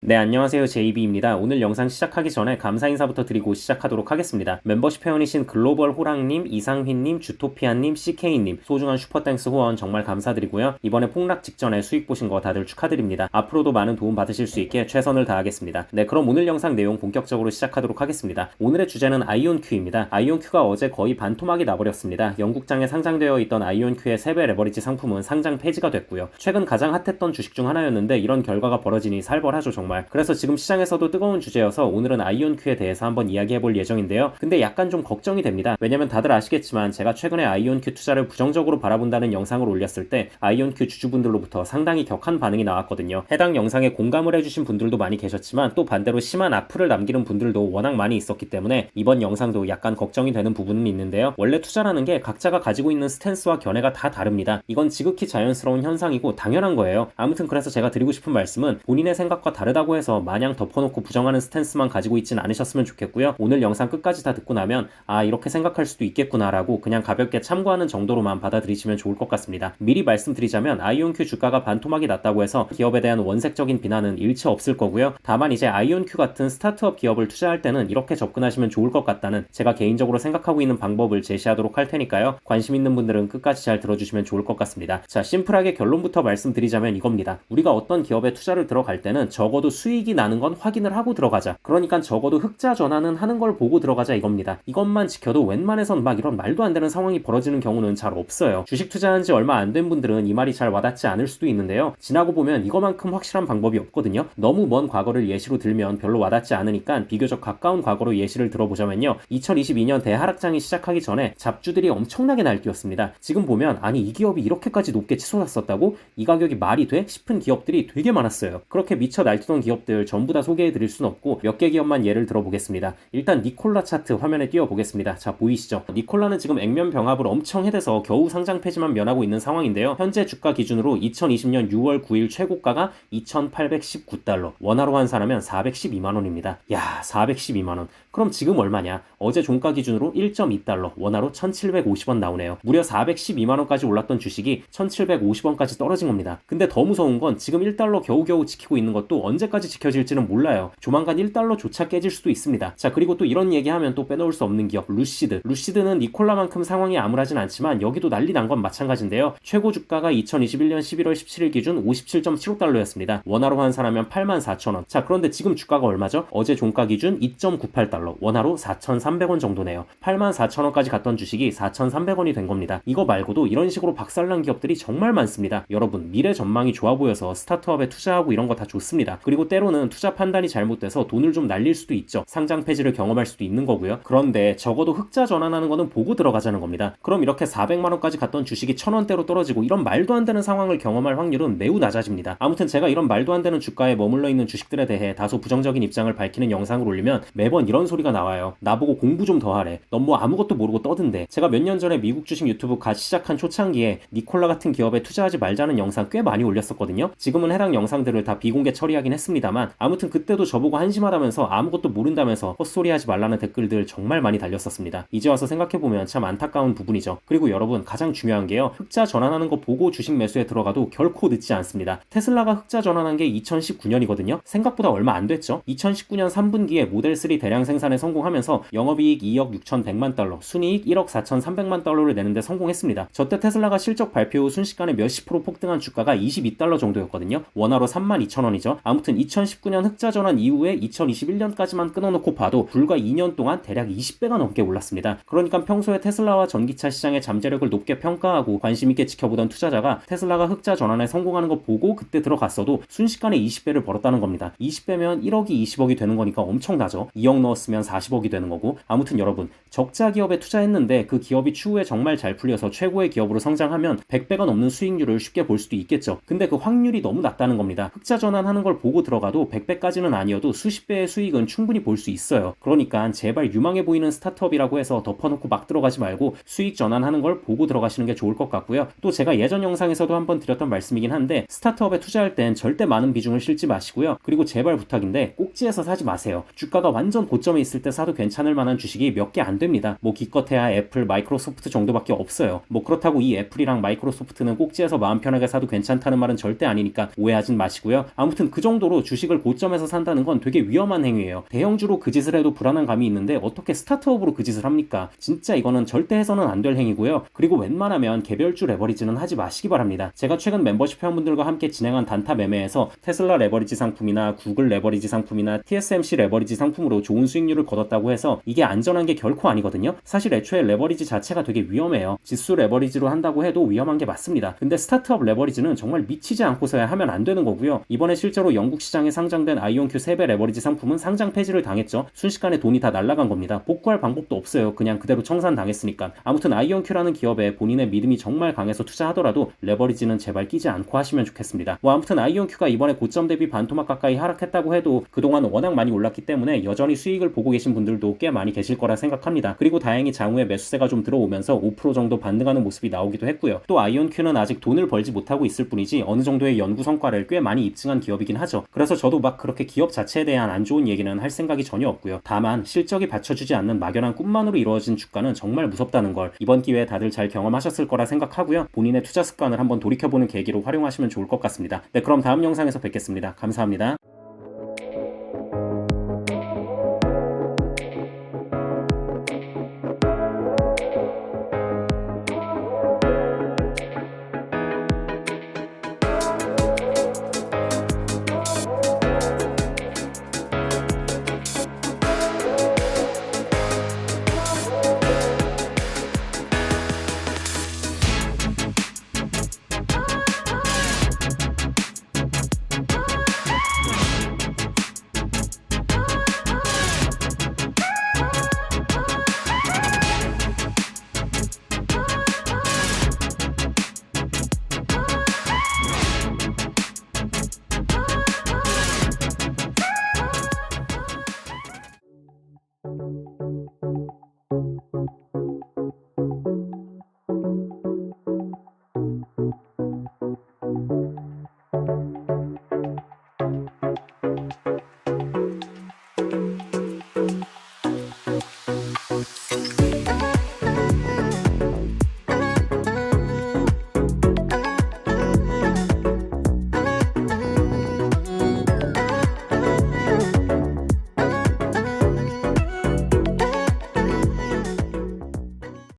네, 안녕하세요. JB입니다. 오늘 영상 시작하기 전에 감사 인사부터 드리고 시작하도록 하겠습니다. 멤버십 회원이신 글로벌 호랑님, 이상휘님, 주토피아님, CK님, 소중한 슈퍼땡스 후원 정말 감사드리고요. 이번에 폭락 직전에 수익 보신 거 다들 축하드립니다. 앞으로도 많은 도움 받으실 수 있게 최선을 다하겠습니다. 네, 그럼 오늘 영상 내용 본격적으로 시작하도록 하겠습니다. 오늘의 주제는 아이온큐입니다. 아이온큐가 어제 거의 반토막이 나버렸습니다. 영국장에 상장되어 있던 아이온큐의 3배 레버리지 상품은 상장 폐지가 됐고요. 최근 가장 핫했던 주식 중 하나였는데 이런 결과가 벌어지니 살벌하죠, 정말. 그래서 지금 시장에서도 뜨거운 주제여서 오늘은 아이온큐에 대해서 한번 이야기해볼 예정인데요. 근데 약간 좀 걱정이 됩니다. 왜냐면 다들 아시겠지만 제가 최근에 아이온큐 투자를 부정적으로 바라본다는 영상을 올렸을 때 아이온큐 주주분들로부터 상당히 격한 반응이 나왔거든요. 해당 영상에 공감을 해주신 분들도 많이 계셨지만 또 반대로 심한 악플을 남기는 분들도 워낙 많이 있었기 때문에 이번 영상도 약간 걱정이 되는 부분은 있는데요. 원래 투자라는 게 각자가 가지고 있는 스탠스와 견해가 다 다릅니다. 이건 지극히 자연스러운 현상이고 당연한 거예요. 아무튼 그래서 제가 드리고 싶은 말씀은 본인의 생각과 다르다고 해서 마냥 덮어놓고 부정하는 스탠스만 가지고 있진 않으셨으면 좋겠고요. 오늘 영상 끝까지 다 듣고 나면 아, 이렇게 생각할 수도 있겠구나 라고 그냥 가볍게 참고하는 정도로만 받아들이시면 좋을 것 같습니다. 미리 말씀드리자면 아이온큐 주가가 반토막이 났다고 해서 기업에 대한 원색적인 비난은 일체 없을 거고요. 다만 이제 아이온큐 같은 스타트업 기업을 투자할 때는 이렇게 접근하시면 좋을 것 같다는 제가 개인적으로 생각하고 있는 방법을 제시하도록 할 테니까요. 관심 있는 분들은 끝까지 잘 들어주시면 좋을 것 같습니다. 자, 심플하게 결론부터 말씀드리자면 이겁니다. 우리가 어떤 기업에 투자를 들어갈 때는 적어도 수익이 나는 건 확인을 하고 들어가자. 그러니까 적어도 흑자 전환은 하는 걸 보고 들어가자 이겁니다. 이것만 지켜도 웬만해선 막 이런 말도 안 되는 상황이 벌어지는 경우는 잘 없어요. 주식 투자한 지 얼마 안 된 분들은 이 말이 잘 와닿지 않을 수도 있는데요. 지나고 보면 이거만큼 확실한 방법이 없거든요. 너무 먼 과거를 예시로 들면 별로 와닿지 않으니까 비교적 가까운 과거로 예시를 들어보자면요. 2022년 대하락장이 시작하기 전에 잡주들이 엄청나게 날뛰었습니다. 지금 보면 아니 이 기업이 이렇게까지 높게 치솟았었다고? 이 가격이 말이 돼? 싶은 기업들이 되게 많았어요. 그렇게 미쳐 날뛰던 기업들 전부 다 소개해드릴 순 없고 몇 개 기업만 예를 들어보겠습니다. 일단 니콜라 차트 화면에 띄워보겠습니다. 자, 보이시죠? 니콜라는 지금 액면 병합을 엄청 해대서 겨우 상장 폐지만 면하고 있는 상황인데요. 현재 주가 기준으로 2020년 6월 9일 최고가가 2,819달러, 원화로 환산하면 412만원입니다. 야, 412만원. 그럼 지금 얼마냐? 어제 종가 기준으로 1.2달러, 원화로 1,750원 나오네요. 무려 412만원까지 올랐던 주식이 1,750원까지 떨어진 겁니다. 근데 더 무서운 건 지금 1달러 겨우겨우 지키고 있는 것도 언제까지 지켜질지는 몰라요. 조만간 1달러조차 깨질 수도 있습니다. 자, 그리고 또 이런 얘기하면 또 빼놓을 수 없는 기업 루시드. 루시드는 니콜라만큼 상황이 암울하진 않지만 여기도 난리 난 건 마찬가지인데요. 최고 주가가 2021년 11월 17일 기준 57.75달러였습니다. 원화로 환산하면 84,000원. 자, 그런데 지금 주가가 얼마죠? 어제 종가 기준 2.98달러, 원화로 4,300원 정도네요. 84,000원까지 갔던 주식이 4,300원이 된 겁니다. 이거 말고도 이런 식으로 박살난 기업들이 정말 많습니다. 여러분, 미래 전망이 좋아 보여서 스타트업에 투자하고 이런 거 다 좋습니다. 그리고 때로는 투자 판단이 잘못돼서 돈을 좀 날릴 수도 있죠. 상장 폐지를 경험할 수도 있는 거고요. 그런데 적어도 흑자 전환하는 거는 보고 들어가자는 겁니다. 그럼 이렇게 400만원까지 갔던 주식이 1,000원대로 떨어지고 이런 말도 안 되는 상황을 경험할 확률은 매우 낮아집니다. 아무튼 제가 이런 말도 안 되는 주가에 머물러 있는 주식들에 대해 다소 부정적인 입장을 밝히는 영상을 올리면 매번 이런 소리가 나와요. 나보고 공부 좀 더 하래. 넌 뭐 아무것도 모르고 떠든대. 제가 몇 년 전에 미국 주식 유튜브 갓 시작한 초창기에 니콜라 같은 기업에 투자하지 말자는 영상 꽤 많이 올렸었거든요. 지금은 해당 영상들을 다 비공개 처리하긴 했습니다만 아무튼 그때도 저보고 한심하다면서 아무것도 모른다면서 헛소리하지 말라는 댓글들 정말 많이 달렸었습니다. 이제 와서 생각해보면 참 안타까운 부분이죠. 그리고 여러분, 가장 중요한 게요. 흑자 전환하는 거 보고 주식 매수에 들어가도 결코 늦지 않습니다. 테슬라가 흑자 전환한 게 2019년이거든요. 생각보다 얼마 안 됐죠. 2019년 3분기에 모델 3 대량 생산에 성공하면서 영업이익 2억 6,100만 달러, 순이익 1억 4,300만 달러를 내는데 성공했습니다. 저때 테슬라가 실적 발표 후 순식간에 몇십 프로 폭등한 주가가 22달러 정도였거든요. 원화로 32,000원이죠. 아무튼 2019년 흑자 전환 이후에 2021년까지만 끊어놓고 봐도 불과 2년 동안 대략 20배가 넘게 올랐습니다. 그러니까 평소에 테슬라와 전기차 시장의 잠재력을 높게 평가하고 관심 있게 지켜보던 투자자가 테슬라가 흑자 전환에 성공하는 거 보고 그때 들어갔어도 순식간에 20배를 벌었다는 겁니다. 20배면 1억이 20억이 되는 거니까 엄청나죠. 2억 넣었으면 40억이 되는 거고. 아무튼 여러분, 적자 기업에 투자했는데 그 기업이 추후에 정말 잘 풀려서 최고의 기업으로 성장하면 100배가 넘는 수익률을 쉽게 볼 수도 있겠죠. 근데 그 확률이 너무 낮다는 겁니다. 흑자 전환하는 걸 보고 들어가도 100배까지는 아니어도 수십 배의 수익은 충분히 볼 수 있어요. 그러니까 제발 유망해 보이는 스타트업이라고 해서 덮어놓고 막 들어가지 말고 수익 전환하는 걸 보고 들어가시는 게 좋을 것 같고요. 또 제가 예전 영상에서도 한번 드렸던 말씀이긴 한데 스타트업에 투자할 땐 절대 많은 비중을 실지 마시고요. 그리고 제발 부탁인데 꼭지에서 사지 마세요. 주가가 완전 고점에 있을 때 사도 괜찮을 만한 주식이 몇 개 안 됩니다. 뭐 기껏해야 애플, 마이크로소프트 정도밖에 없어요. 뭐 그렇다고 이 애플이랑 마이크로소프트는 꼭지에서 마음 편하게 사도 괜찮다는 말은 절대 아니니까 오해하진 마시고요. 아무튼 그 정도 정도로 주식을 고점에서 산다는 건 되게 위험한 행위예요. 대형주로 그 짓을 해도 불안한 감이 있는데 어떻게 스타트업으로 그 짓을 합니까? 진짜 이거는 절대 해서는 안 될 행위고요. 그리고 웬만하면 개별주 레버리지는 하지 마시기 바랍니다. 제가 최근 멤버십 회원분들과 함께 진행한 단타 매매에서 테슬라 레버리지 상품이나 구글 레버리지 상품이나 TSMC 레버리지 상품으로 좋은 수익률을 거뒀다고 해서 이게 안전한 게 결코 아니거든요. 사실 애초에 레버리지 자체가 되게 위험해요. 지수 레버리지로 한다고 해도 위험한 게 맞습니다. 근데 스타트업 레버리지는 정말 미치지 않고서야 하면 안 되는 거고요. 이번에 실제로 영국 시장에 상장된 아이온큐 3배 레버리지 상품은 상장 폐지를 당했죠. 순식간에 돈이 다 날아간 겁니다. 복구할 방법도 없어요. 그냥 그대로 청산당했으니까. 아무튼 아이온큐라는 기업에 본인의 믿음이 정말 강해서 투자하더라도 레버리지는 제발 끼지 않고 하시면 좋겠습니다. 아무튼 아이온큐가 이번에 고점 대비 반토막 가까이 하락했다고 해도 그동안 워낙 많이 올랐기 때문에 여전히 수익을 보고 계신 분들도 꽤 많이 계실 거라 생각합니다. 그리고 다행히 장후에 매수세가 좀 들어오면서 5% 정도 반등하는 모습이 나오기도 했고요. 또 아이온큐는 아직 돈을 벌지 못하고 있을 뿐이지 어느 정도의 연구 성과를 꽤 많이 입증한 기업이긴 하죠. 그래서 저도 막 그렇게 기업 자체에 대한 안 좋은 얘기는 할 생각이 전혀 없고요. 다만 실적이 받쳐주지 않는 막연한 꿈만으로 이루어진 주가는 정말 무섭다는 걸 이번 기회에 다들 잘 경험하셨을 거라 생각하고요. 본인의 투자 습관을 한번 돌이켜보는 계기로 활용하시면 좋을 것 같습니다. 네, 그럼 다음 영상에서 뵙겠습니다. 감사합니다.